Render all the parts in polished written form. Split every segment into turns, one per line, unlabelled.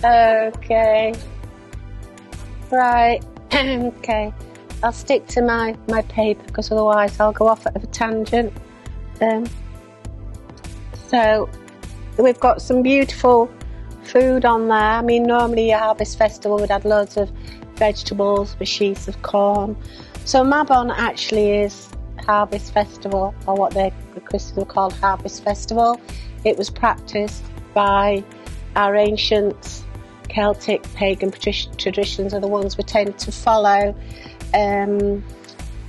Okay. Right. Okay. I'll stick to my paper because otherwise I'll go off at a tangent. So we've got some beautiful food on there. I mean, normally your harvest festival would have loads of vegetables with sheaths of corn. So Mabon actually is harvest festival, or what the Christians called harvest festival. It was practiced by our ancient Celtic pagan traditions are the ones we tend to follow.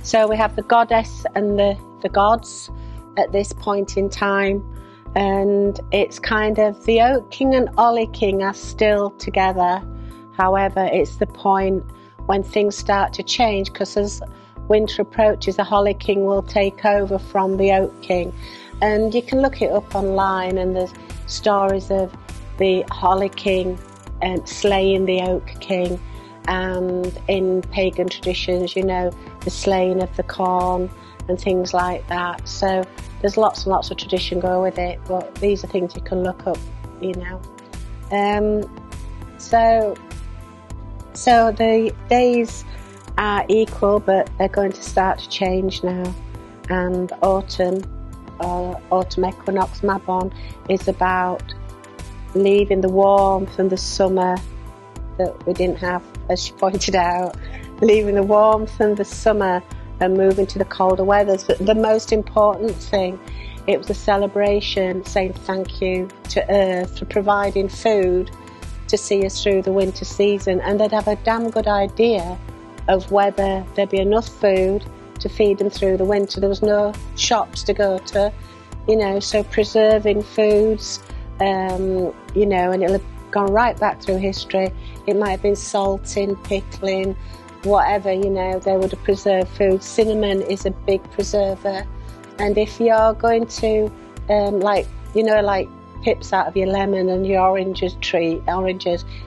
So we have the goddess and the gods at this point in time, and it's kind of the Oak King and Ollie King are still together. However, it's the point when things start to change, because as winter approaches, the Holly King will take over from the Oak King. And you can look it up online, and there's stories of the Holly King slaying the Oak King, and in pagan traditions, you know, the slaying of the corn and things like that. So there's lots and lots of tradition go with it, but these are things you can look up, you know. So the days are equal, but they're going to start to change now. And autumn equinox, Mabon, is about leaving the warmth and the summer that we didn't have, as she pointed out, leaving the warmth and the summer and moving to the colder weathers. But the most important thing, it was a celebration saying thank you to Earth for providing food to see us through the winter season, and they'd have a damn good idea of whether there'd be enough food to feed them through the winter. There was no shops to go to, you know, so preserving foods, you know, and it'll have gone right back through history. It might have been salting, pickling, whatever, you know, they would have preserved food. Cinnamon is a big preserver, and if you're going to, like, you know, like pips out of your lemon and your oranges,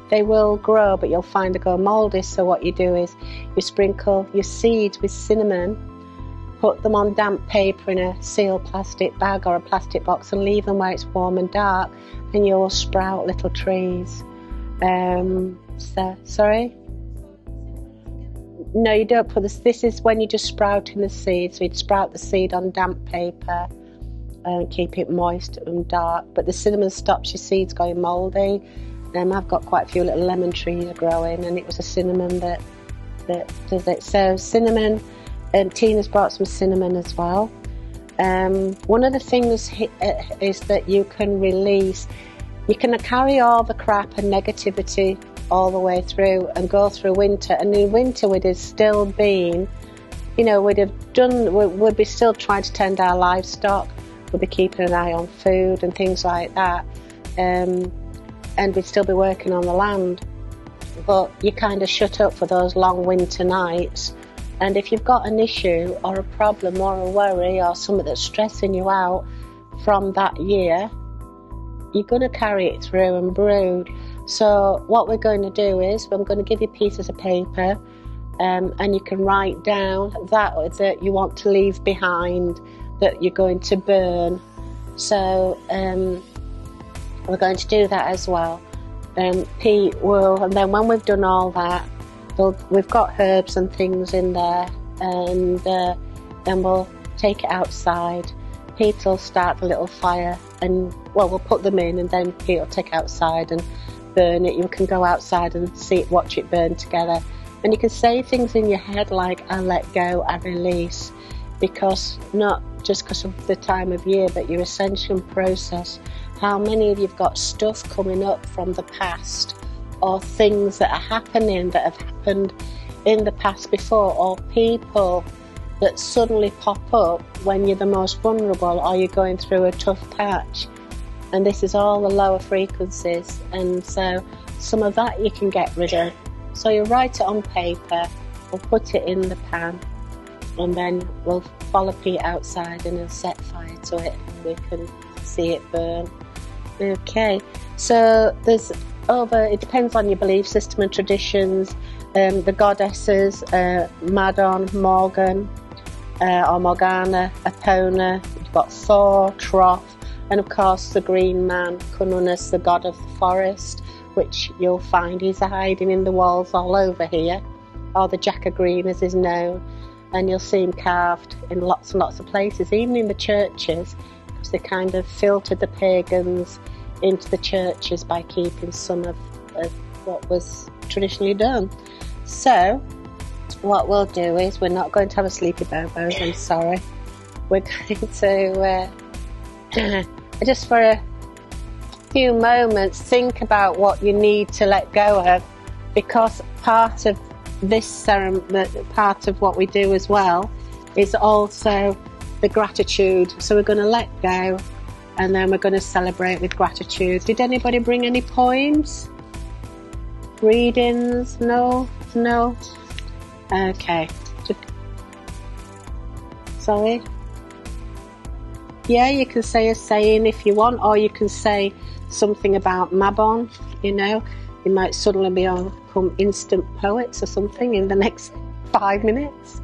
they will grow, but you'll find they go mouldy. So what you do is you sprinkle your seeds with cinnamon, put them on damp paper in a sealed plastic bag or a plastic box, and leave them where it's warm and dark, and you'll sprout little trees. Sorry? No, you don't put this. This is when you're just sprouting the seed. So you'd sprout the seed on damp paper and keep it moist and dark. But the cinnamon stops your seeds going mouldy. I've got quite a few little lemon trees growing, and it was a cinnamon that does it. So cinnamon, Tina's brought some cinnamon as well. One of the things is that you can release, you can carry all the crap and negativity all the way through and go through winter. And in winter we'd have still been, you know, we'd be still trying to tend our livestock, we'd be keeping an eye on food and things like that, and we'd still be working on the land. But you kind of shut up for those long winter nights, and if you've got an issue or a problem or a worry or something that's stressing you out from that year, you're going to carry it through and brood. So what we're going to do is, I'm going to give you pieces of paper, and you can write down that you want to leave behind, that you're going to burn. So we're going to do that as well. Pete will, and then when we've done all that, we've got herbs and things in there, and then we'll take it outside. Pete will start the little fire, and we'll put them in, and then Pete will take it outside and burn it. You can go outside and watch it burn together, and you can say things in your head like, I let go, I release, because not just because of the time of year, but your ascension process. How many of you've got stuff coming up from the past, or things that are happening that have happened in the past before, or people that suddenly pop up when you're the most vulnerable or you're going through a tough patch. And this is all the lower frequencies, and so some of that you can get rid of. So you write it on paper, we'll put it in the pan, and then we'll follow Pete outside and he'll set fire to it, and we can see it burn. Okay, so it depends on your belief system and traditions. The goddesses, Madon, Morgan, or Morgana, Epona, you've got Thor, Troth, and of course the green man, Cununus, the god of the forest, which you'll find he's hiding in the walls all over here, or the Jack of Green as is known, and you'll see him carved in lots and lots of places, even in the churches, because they kind of filtered the pagans into the churches by keeping some of what was traditionally done. So what we'll do is, we're not going to have a sleepy bobos, I'm sorry. We're going to just for a few moments think about what you need to let go of, because part of this ceremony, part of what we do as well, is also the gratitude. So we're going to let go, and then we're going to celebrate with gratitude. Did anybody bring any poems? Readings? No? Okay. Sorry? Yeah, you can say a saying if you want, or you can say something about Mabon, you know. You might suddenly become instant poets or something in the next 5 minutes.